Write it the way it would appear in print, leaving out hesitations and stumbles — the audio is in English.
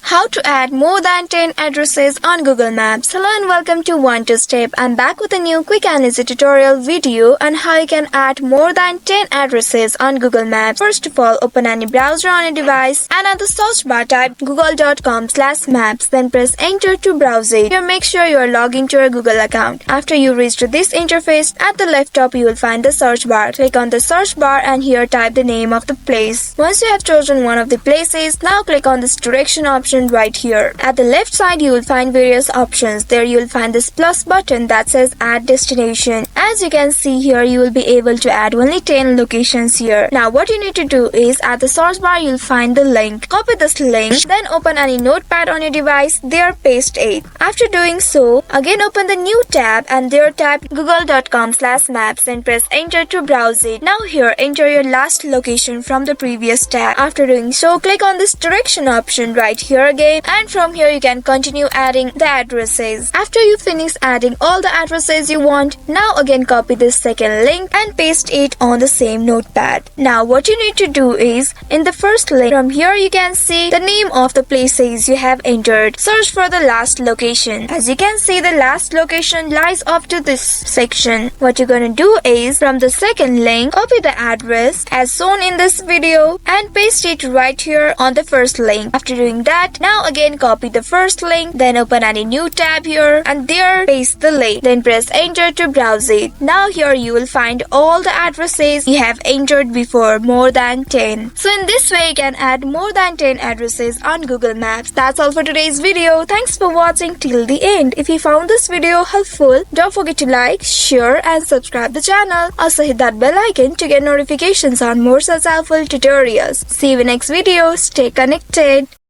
How to add more than 10 addresses on Google Maps. Hello and welcome to 1 2 Step. I'm back with a new quick and easy tutorial video on how you can add more than 10 addresses on Google Maps. First of all, open any browser on your device and at the search bar type google.com/maps. Then press enter to browse it. Here make sure you are logged into your Google account. After you reach to this interface, at the left top you will find the search bar. Click on the search bar and here type the name of the place. Once you have chosen one of the places, now click on this direction option right here. At the left side you will find various options. There you will find this plus button that says add destination. As you can see here, you will be able to add only 10 locations here. Now what you need to do is at the search bar you will find the link. Copy this link, then open any notepad on your device, there paste it. After doing so, again open the new tab and there type google.com/maps, then press enter to browse it. Now here enter your last location from the previous tab. After doing so, click on this direction option right here again, and from here you can continue adding the addresses. After you finish adding all the addresses you want, now again copy this second link and paste it on the same notepad. Now what you need to do is, in the first link, from here you can see the name of the places you have entered. Search for the last location. As you can see, the last location lies up to this section. What you're gonna do is, from the second link, copy the address as shown in this video and paste it right here on the first link. After doing that, now again copy the first link, then open any new tab here and there paste the link, then press enter to browse it. Now here you will find all the addresses you have entered before, more than 10. So in this way you can add more than 10 addresses on Google Maps. That's all for today's video. Thanks for watching till the end. If you found this video helpful, don't forget to like, share and subscribe the channel. Also hit that bell icon to get notifications on more such helpful tutorials. See you in next video. Stay connected.